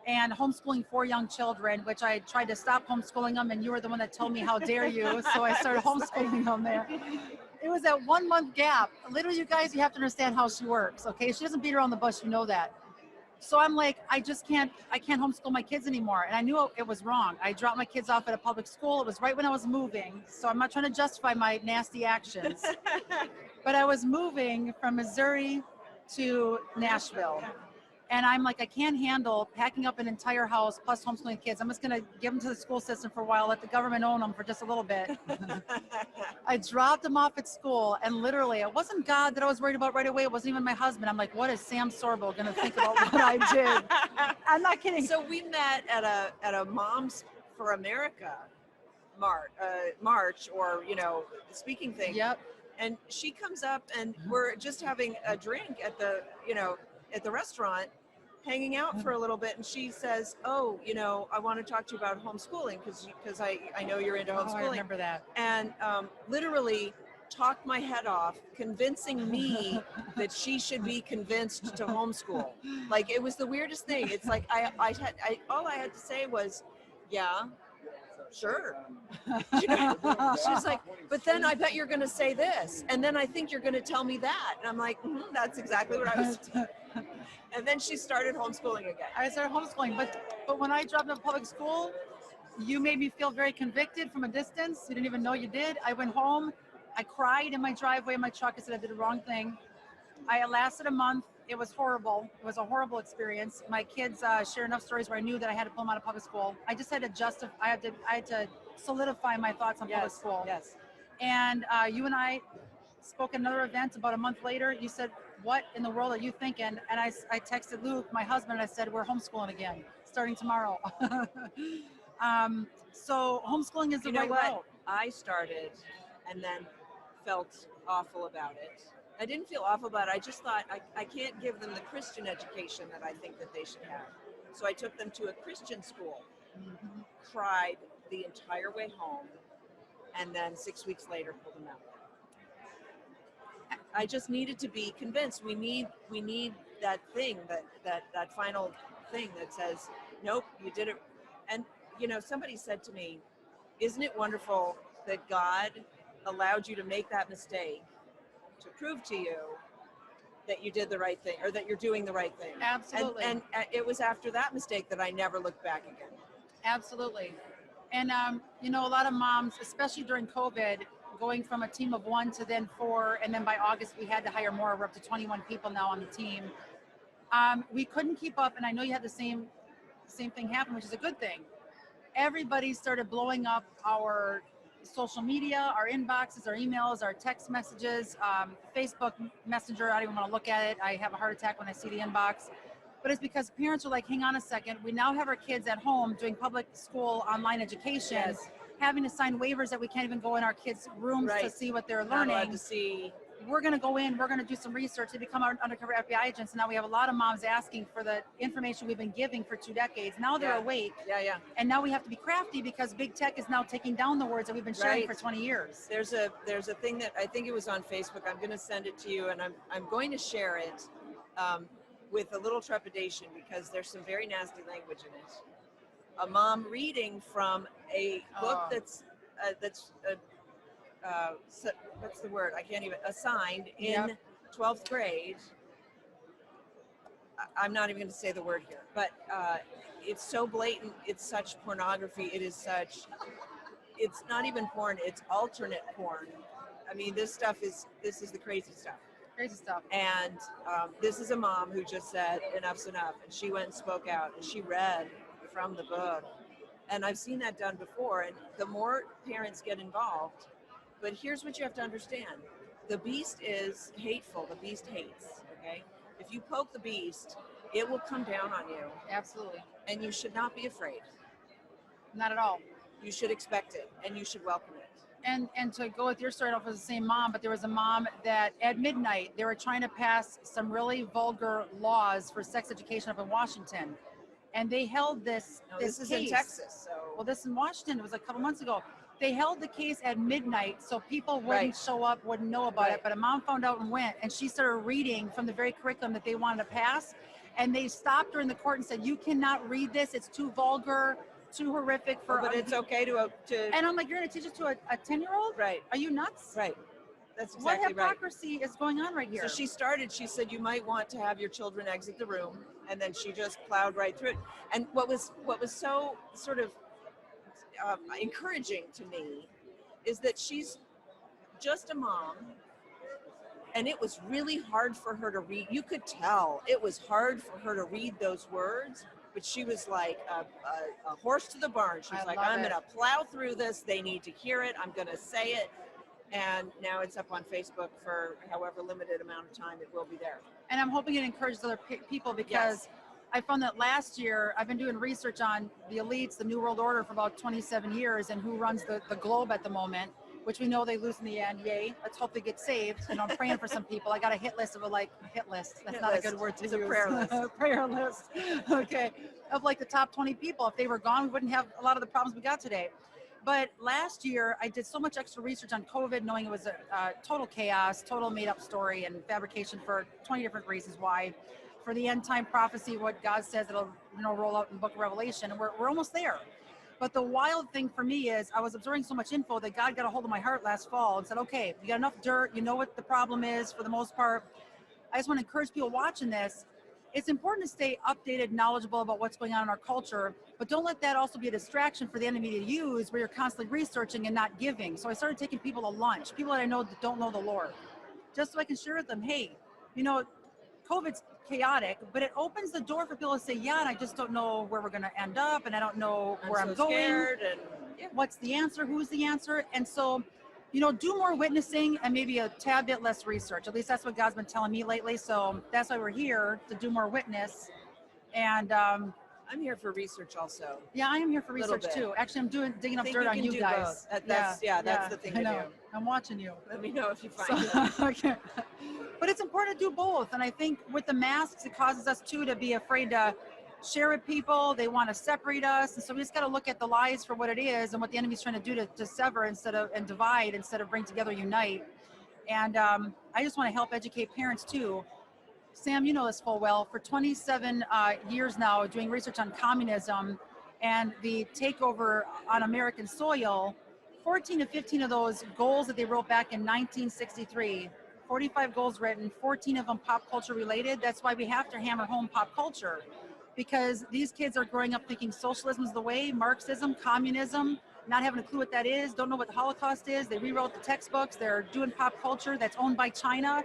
And homeschooling 4 young children, which I tried to stop homeschooling them, and you were the one that told me, how dare you? So I started homeschooling them there. It was that 1 month gap. Literally, you guys, you have to understand how she works, okay? She doesn't beat around the bush, you know that. So I'm like, I can't homeschool my kids anymore. And I knew it was wrong. I dropped my kids off at a public school. It was right when I was moving. So I'm not trying to justify my nasty actions. But I was moving from Missouri to Nashville. And I'm like, I can't handle packing up an entire house plus homeschooling kids. I'm just going to give them to the school system for a while, let the government own them for just a little bit. I dropped them off at school, and literally, it wasn't God that I was worried about right away. It wasn't even my husband. I'm like, what is Sam Sorbo going to think about what I did? I'm not kidding. So we met at a Moms for America march or, you know, the speaking thing. Yep. And she comes up and we're just having a drink at the, you know, at the restaurant, hanging out for a little bit. And she says, oh, you know, I want to talk to you about homeschooling because I know you're into Oh, I homeschooling. remember that. And literally talked my head off, convincing me that she should be convinced to homeschool. Like, it was the weirdest thing. It's like, all I had to say was, yeah, sure. You know, she's like, but then I bet you're going to say this. And then I think you're going to tell me that. And I'm like, that's exactly what I was. And then she started homeschooling again. I started homeschooling, but when I dropped out of public school, you made me feel very convicted from a distance. You didn't even know you did. I went home, I cried in my driveway in my truck. I said I did the wrong thing. I lasted a month. It was horrible. It was a horrible experience. My kids share enough stories where I knew that I had to pull them out of public school. I just had to justify. I had to solidify my thoughts on public school. Yes. And you and I spoke at another event about a month later. You said, what in the world are you thinking? And I texted Luke, my husband, and I said, we're homeschooling again, starting tomorrow. So homeschooling is the right route. I started and then felt awful about it. I didn't feel awful about it. I just thought I can't give them the Christian education that I think that they should have. So I took them to a Christian school, cried the entire way home, and then 6 weeks later pulled them out. I just needed to be convinced. We need that thing, that final thing that says, nope, you did it. And you know, somebody said to me, isn't it wonderful that God allowed you to make that mistake to prove to you that you did the right thing or that you're doing the right thing? Absolutely. And it was after that mistake that I never looked back again. Absolutely. And, you know, a lot of moms, especially during COVID, going from a team of 1 to then 4, and then by August we had to hire more. We're up to 21 people now on the team. We couldn't keep up, and I know you had the same thing happen, which is a good thing. Everybody started blowing up our social media, our inboxes, our emails, our text messages, Facebook Messenger. I don't even want to look at it. I have a heart attack when I see the inbox. But it's because parents are like, hang on a second. We now have our kids at home doing public school online education, Yes. having to sign waivers that we can't even go in our kids' rooms to see what they're learning. Not allowed to see. We're going to go in, we're going to do some research to become our undercover FBI agents. And now we have a lot of moms asking for the information we've been giving for 2 decades. Now they're awake. Yeah. And now we have to be crafty because big tech is now taking down the words that we've been sharing for 20 years. There's a thing that I think it was on Facebook. I'm going to send it to you, and I'm going to share it with a little trepidation because there's some very nasty language in it. A mom reading from a book that's what's the word? I can't even, assigned in 12th grade. I'm not even going to say the word here, but it's so blatant. It's such pornography. It's not even porn. It's alternate porn. I mean, this is the crazy stuff. Crazy stuff. And this is a mom who just said, enough's enough. And she went and spoke out and she read from the book. And I've seen that done before. And the more parents get involved, but here's what you have to understand. The beast is hateful. The beast hates, okay? If you poke the beast, it will come down on you. Absolutely. And you should not be afraid. Not at all. You should expect it and you should welcome it. And to go with your story, off was the same mom, but there was a mom that at midnight, they were trying to pass some really vulgar laws for sex education up in Washington. And they held this is case. in Texas, so. Well, this in Washington, it was a couple months ago. They held the case at midnight so people wouldn't show up, wouldn't know about it. But a mom found out and went, and she started reading from the very curriculum that they wanted to pass. And they stopped her in the court and said, you cannot read this. It's too vulgar, too horrific for. But it's okay to. And I'm like, you're going to teach it to a 10-year-old? Right. Are you nuts? Right. That's exactly what hypocrisy is going on right here? So she said, you might want to have your children exit the room. And then she just plowed right through it. And what was so sort of encouraging to me is that she's just a mom, and it was really hard for her to read. You could tell it was hard for her to read those words, but she was like a horse to the barn. She's like, I'm going to plow through this. They need to hear it. I'm going to say it. And now it's up on Facebook for however limited amount of time it will be there. And I'm hoping it encourages other people because I found that last year, I've been doing research on the elites, the New World Order for about 27 years, and who runs the globe at the moment, which we know they lose in the end. Yay. Let's hope they get saved. And I'm praying for some people. I got a hit list of hit list. That's not a good word to use. It's a prayer list. Prayer list. Okay. Of like the top 20 people. If they were gone, we wouldn't have a lot of the problems we got today. But last year, I did so much extra research on COVID, knowing it was a total chaos, total made up story and fabrication for 20 different reasons why. For the end time prophecy, what God says it'll roll out in the book of Revelation, and we're almost there. But the wild thing for me is I was absorbing so much info that God got a hold of my heart last fall and said, okay, you got enough dirt, you know what the problem is for the most part. I just want to encourage people watching this. It's important to stay updated, knowledgeable about what's going on in our culture, but don't let that also be a distraction for the enemy to use where you're constantly researching and not giving. So I started taking people to lunch, people that I know that don't know the Lord, just so I can share with them, hey, COVID's chaotic, but it opens the door for people to say, yeah, and I just don't know where we're going to end up, and I don't know where I'm going. Scared and what's the answer? Who's the answer? And so, do more witnessing and maybe a tad bit less research. At least that's what God's been telling me lately. So that's why we're here, to do more witness. And I'm here for research also. yeah, I am here for Little research bit. too. Actually, I'm digging up Think dirt you on can you do guys. both. That's the thing I to know. do. I'm watching you. Let me know if you find So, it. okay. But it's important to do both. And I think with the masks, it causes us too to be afraid to share with people. They want to separate us. And so we just got to look at the lies for what it is and what the enemy's trying to do to sever and divide instead of bring together, unite. And I just want to help educate parents too. Sam, you know this full well. For 27 years now, doing research on communism and the takeover on American soil, 14 to 15 of those goals that they wrote back in 1963, 45 goals written, 14 of them pop culture related. That's why we have to hammer home pop culture, because these kids are growing up thinking socialism is the way, Marxism, communism, not having a clue what that is, don't know what the Holocaust is. They rewrote the textbooks. They're doing pop culture that's owned by China.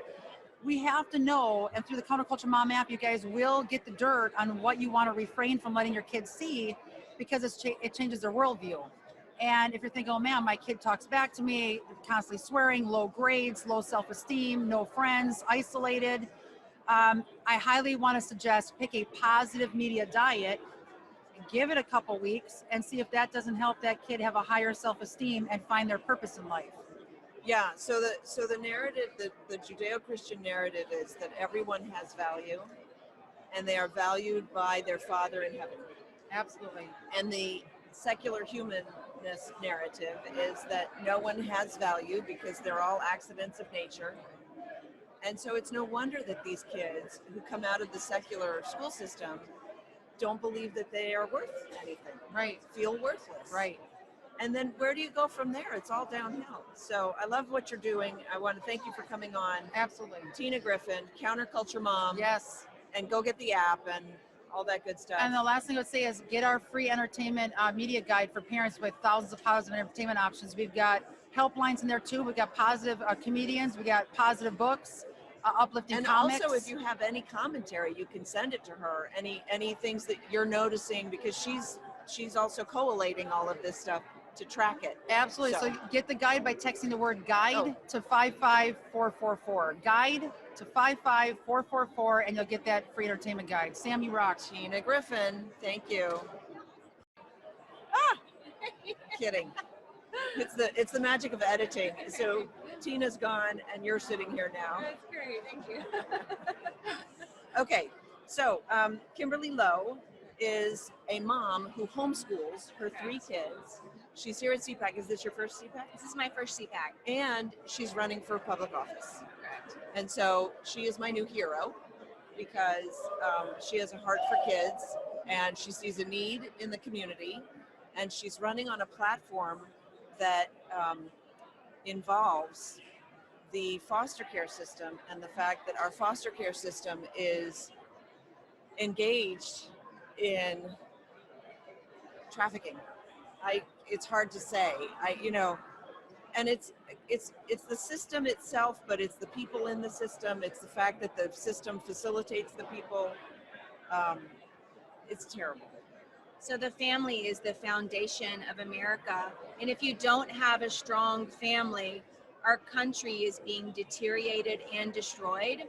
We have to know, and through the Counterculture Mom app, you guys will get the dirt on what you want to refrain from letting your kids see, because it changes their worldview. And if you're thinking, oh man, my kid talks back to me, constantly swearing, low grades, low self-esteem, no friends, isolated, I highly want to suggest pick a positive media diet, give it a couple weeks, and see if that doesn't help that kid have a higher self-esteem and find their purpose in life. Yeah, so the narrative, the Judeo-Christian narrative is that everyone has value and they are valued by their Father in heaven. Absolutely. And the secular humanness narrative is that no one has value because they're all accidents of nature. And so it's no wonder that these kids who come out of the secular school system don't believe that they are worth anything. Right. Feel worthless. Right. And then where do you go from there? It's all downhill. So I love what you're doing. I want to thank you for coming on. Absolutely. Tina Griffin, Counterculture Mom. Yes. And go get the app and all that good stuff. And the last thing I would say is get our free entertainment media guide for parents with thousands of positive entertainment options. We've got helplines in there too. We've got positive comedians. We got positive books, uplifting comics. Also, if you have any commentary, you can send it to her. Any things that you're noticing, because she's also collating all of this stuff to track it. Absolutely. So get the guide by texting the word guide to 55444. Guide to 55444, and you'll get that free entertainment guide. Sam, you rock. Tina Griffin, thank you. Kidding. It's the magic of editing. So Tina's gone and you're sitting here now. That's great. Thank you. Okay. So Kimberly Lowe is a mom who homeschools her 3 kids. She's here at CPAC. Is this your first CPAC? This is my first CPAC. And she's running for public office. Correct. And so she is my new hero because she has a heart for kids and she sees a need in the community, and she's running on a platform that involves the foster care system and the fact that our foster care system is engaged in trafficking. It's hard to say, and it's the system itself, but it's the people in the system. It's the fact that the system facilitates the people. It's terrible. So the family is the foundation of America. And if you don't have a strong family, our country is being deteriorated and destroyed.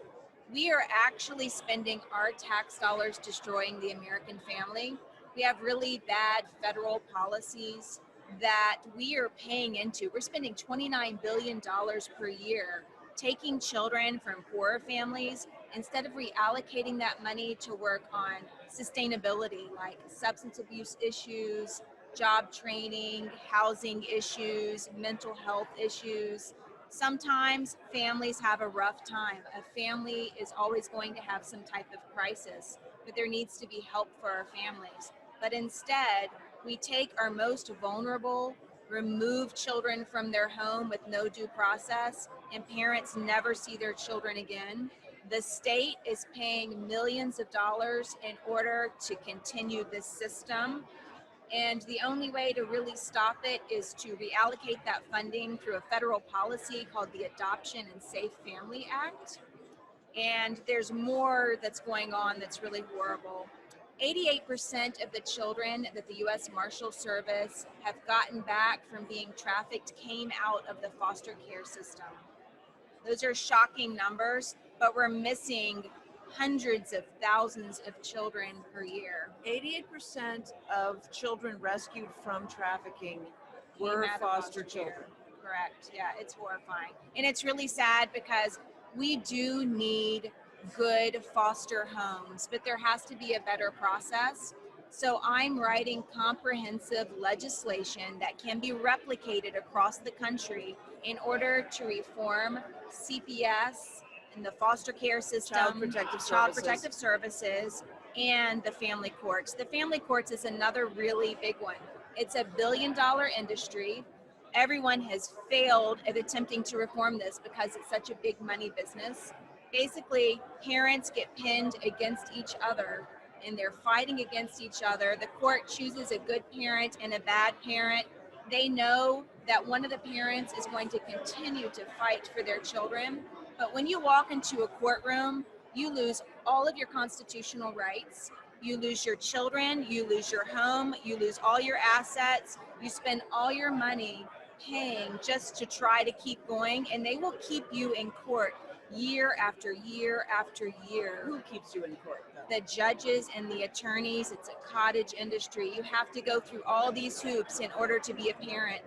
we are actually spending our tax dollars destroying the American family. We have really bad federal policies that we are paying into. We're spending $29 billion per year taking children from poorer families instead of reallocating that money to work on sustainability like substance abuse issues, job training, housing issues, mental health issues. Sometimes families have a rough time. A family is always going to have some type of crisis, but there needs to be help for our families. But instead, we take our most vulnerable, remove children from their home with no due process, and parents never see their children again. The state is paying millions of dollars in order to continue this system. And the only way to really stop it is to reallocate that funding through a federal policy called the Adoption and Safe Family Act. And there's more that's going on that's really horrible. 88% of the children that the U.S. Marshal Service have gotten back from being trafficked came out of the foster care system. Those are shocking numbers, but we're missing hundreds of thousands of children per year. 88% of children rescued from trafficking Came were out of foster care. children. Correct. Yeah, it's horrifying. And it's really sad because we do need good foster homes, but there has to be a better process. So I'm writing comprehensive legislation that can be replicated across the country in order to reform CPS and the foster care system, Child Protective Services, and the family courts. The family courts is another really big one. It's a billion-dollar industry. Everyone has failed at attempting to reform this because it's such a big money business. Basically, parents get pinned against each other and they're fighting against each other. The court chooses a good parent and a bad parent. They know that one of the parents is going to continue to fight for their children. But when you walk into a courtroom, you lose all of your constitutional rights. You lose your children, you lose your home, you lose all your assets, you spend all your money paying just to try to keep going, and they will keep you in court year after year after year. Who keeps you in court, though? The judges and the attorneys. It's a cottage industry. You have to go through all these hoops in order to be a parent.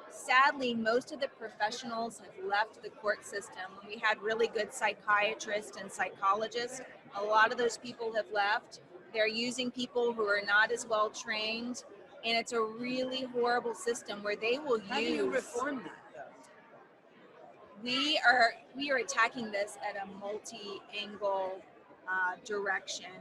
Sadly, most of the professionals have left the court system. We had really good psychiatrists and psychologists. A lot of those people have left. They're using people who are not as well trained, and it's a really horrible system where they will How do you reform that, though? we are attacking this at a multi-angle direction.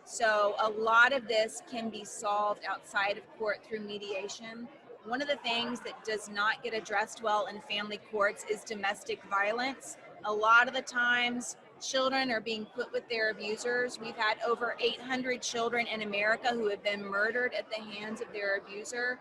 So a lot of this can be solved outside of court through mediation. One of the things that does not get addressed well in family courts is domestic violence. A lot of the times, children are being put with their abusers. We've had over 800 children in America who have been murdered at the hands of their abuser,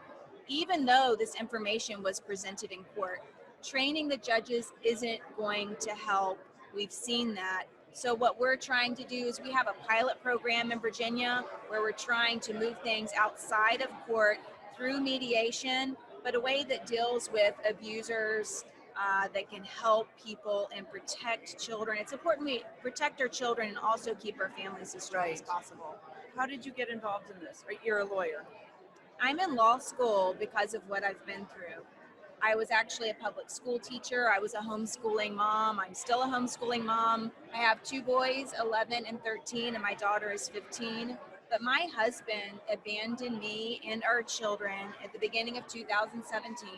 even though this information was presented in court. Training the judges isn't going to help. We've seen that. So what we're trying to do is we have a pilot program in Virginia where we're trying to move things outside of court through mediation, but a way that deals with abusers, that can help people and protect children. It's important we protect our children and also keep our families as strong as possible. How did you get involved in this? Right, you're a lawyer. I'm in law school because of what I've been through. I was actually a public school teacher. I was a homeschooling mom. I'm still a homeschooling mom. I have two boys, 11 and 13, and my daughter is 15. But my husband abandoned me and our children at the beginning of 2017.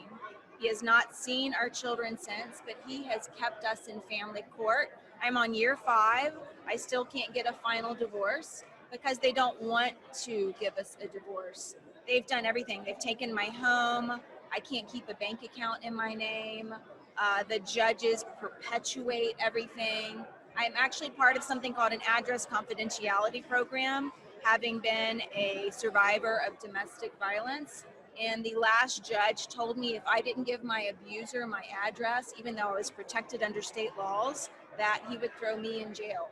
He has not seen our children since, but he has kept us in family court. I'm on year 5. I still can't get a final divorce because they don't want to give us a divorce. They've done everything. They've taken my home. I can't keep a bank account in my name. The judges perpetuate everything. I'm actually part of something called an address confidentiality program, having been a survivor of domestic violence. And the last judge told me if I didn't give my abuser my address, even though I was protected under state laws, that he would throw me in jail.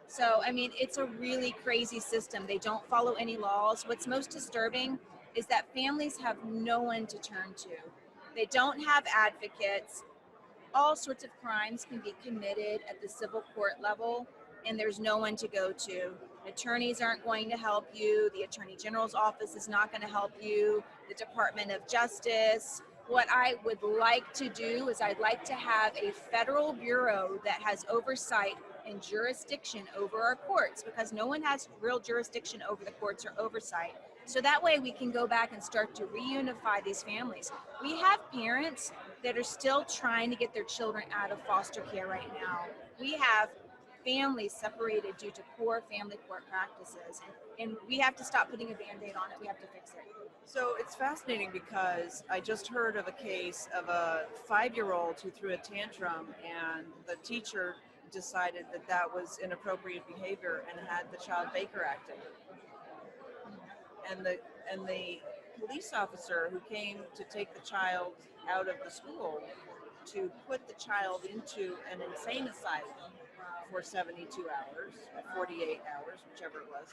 So, I mean, it's a really crazy system. They don't follow any laws. What's most disturbing is that families have no one to turn to. They don't have advocates. All sorts of crimes can be committed at the civil court level. and there's no one to go to. Attorneys aren't going to help you. The Attorney General's office is not going to help you. The Department of Justice. What I would like to do is I'd like to have a federal bureau that has oversight and jurisdiction over our courts, because no one has real jurisdiction over the courts or oversight. So that way we can go back and start to reunify these families. We have parents that are still trying to get their children out of foster care right now. We have families separated due to poor family court practices, and we have to stop putting a Band-Aid on it. We have to fix it. So it's fascinating because I just heard of a case of a 5-year-old who threw a tantrum, and the teacher decided that that was inappropriate behavior and had the child Baker acted. And the police officer who came to take the child out of the school to put the child into an insane asylum for 72 hours, 48 hours, whichever it was,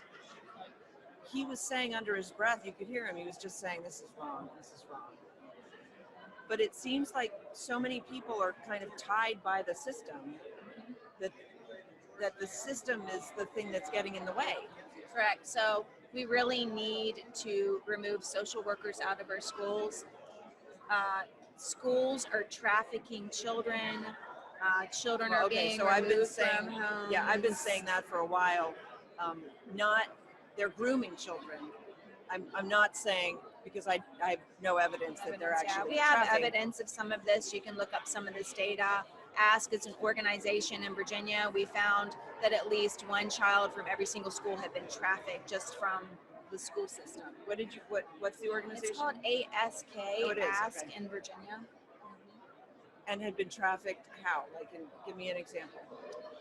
he was saying under his breath, you could hear him, he was just saying, this is wrong, this is wrong. But it seems like so many people are kind of tied by the system that the system is the thing that's getting in the way. Correct. So we really need to remove social workers out of our schools. Schools are trafficking children. Children are being removed from homes. Yeah, I've been saying that for a while. They're grooming children. I'm not saying, because I have no evidence that they're actually we have trafficking. evidence of some of this. You can look up some of this data. Ask is an organization in Virginia. We found that at least one child from every single school had been trafficked just from the school system. What's the organization? It's called ASK, Oh, it is. Ask Okay. in Virginia. And had been trafficked how? Give me an example.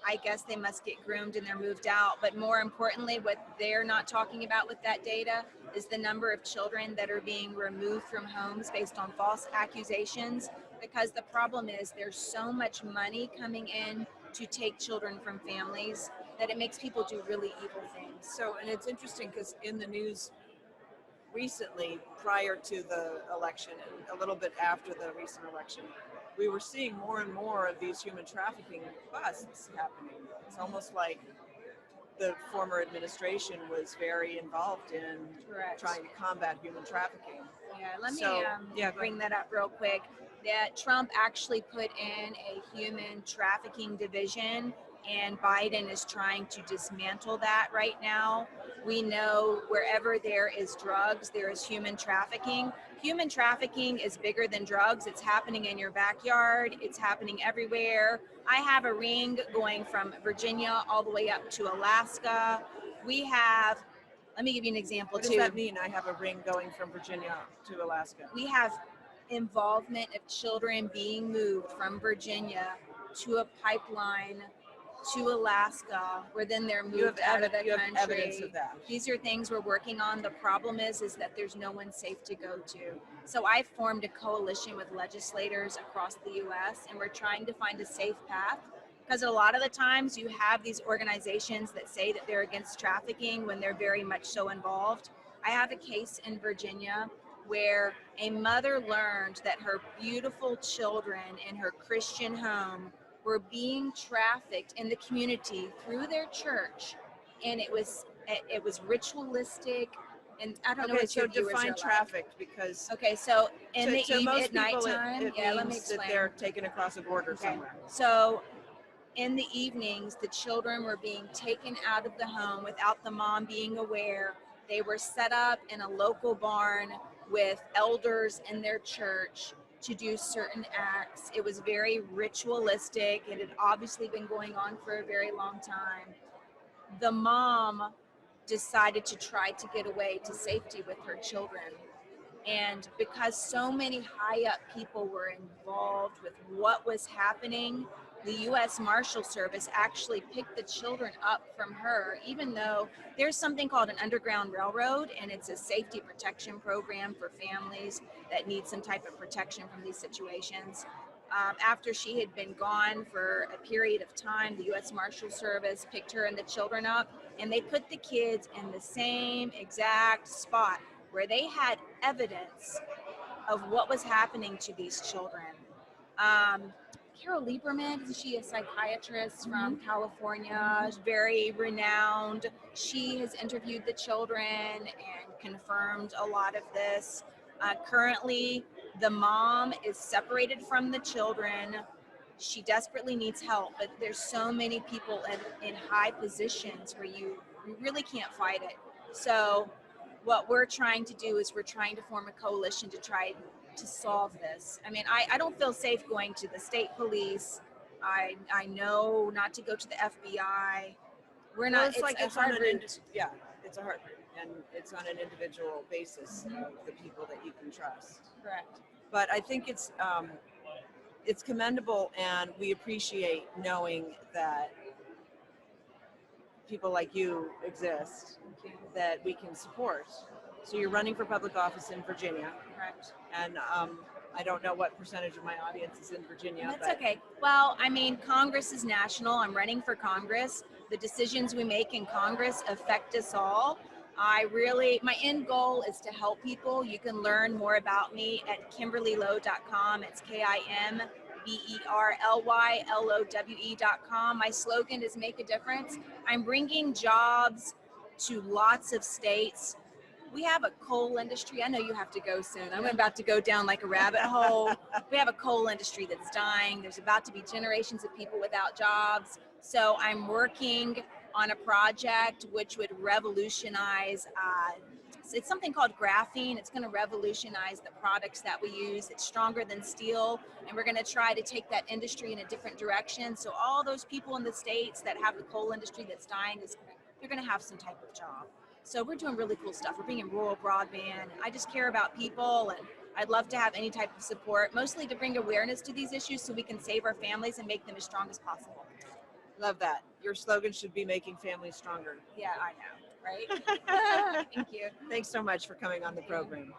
I guess they must get groomed and they're moved out. But more importantly, what they're not talking about with that data is the number of children that are being removed from homes based on false accusations. Because the problem is there's so much money coming in to take children from families that it makes people do really evil things. So, and it's interesting because in the news recently, prior to the election and a little bit after the recent election, we were seeing more and more of these human trafficking busts happening. It's almost like the former administration was very involved in Correct. trying to combat human trafficking. Yeah, let me So, yeah, go bring that up real quick. That Trump actually put in a human trafficking division, and Biden is trying to dismantle that right now. We know wherever there is drugs, there is human trafficking. Human trafficking is bigger than drugs. It's happening in your backyard. It's happening everywhere. I have a ring going from Virginia all the way up to Alaska. We have, let me give you an example What too. does that mean? I have a ring going from Virginia to Alaska. We have involvement of children being moved from Virginia to a pipeline to Alaska, where then they're moved out of the you have country. evidence of that. These are things we're working on. The problem is that there's no one safe to go to. So I formed a coalition with legislators across the U.S. and we're trying to find a safe path, because a lot of the times you have these organizations that say that they're against trafficking when they're very much so involved. I have a case in Virginia where a mother learned that her beautiful children in her Christian home were being trafficked in the community through their church, and it was ritualistic, and I don't know what so your viewers define are like. trafficked, because Okay, so in the to most at people nighttime, it yeah, let me means that explain. they're taken across a border Okay. somewhere. So in the evenings, the children were being taken out of the home without the mom being aware. They were set up in a local barn with elders in their church to do certain acts. It was very ritualistic. It had obviously been going on for a very long time. The mom decided to try to get away to safety with her children. And because so many high up people were involved with what was happening, the U.S. Marshal Service actually picked the children up from her, even though there's something called an underground railroad, and it's a safety protection program for families that need some type of protection from these situations. After she had been gone for a period of time, the U.S. Marshal Service picked her and the children up, and they put the kids in the same exact spot where they had evidence of what was happening to these children. Carol Lieberman, isn't she a psychiatrist from California? She's very renowned. She has interviewed the children and confirmed a lot of this. Currently, the mom is separated from the children. She desperately needs help, but there's so many people in high positions where you really can't fight it. So what we're trying to do is we're trying to form a coalition to try to solve this. I mean, I don't feel safe going to the state police. I know not to go to the FBI. We're Well, not, it's like a it's on hard an route. yeah, it's a hard route, and it's on an individual basis of the people that you can trust. Correct. But I think it's commendable, and we appreciate knowing that people like you exist that we can support. So you're running for public office in Virginia, Correct. and I don't know what percentage of my audience is in Virginia. That's but okay. Well, I mean, Congress is national. I'm running for Congress. The decisions we make in Congress affect us all. My end goal is to help people. You can learn more about me at KimberlyLowe.com. It's KimberlyLowe.com. My slogan is Make a Difference. I'm bringing jobs to lots of states. We have a coal industry. I know you have to go soon. I'm about to go down like a rabbit hole. We have a coal industry that's dying. There's about to be generations of people without jobs. So I'm working on a project which would revolutionize, it's something called graphene. It's going to revolutionize the products that we use. It's stronger than steel, and we're going to try to take that industry in a different direction. So all those people in the states that have the coal industry that's dying, they're going to have some type of job. So we're doing really cool stuff. We're bringing rural broadband. I just care about people, and I'd love to have any type of support, mostly to bring awareness to these issues so we can save our families and make them as strong as possible. love that. Your slogan should be making families stronger. Yeah, I know, right? Thank you. Thanks so much for coming on the program.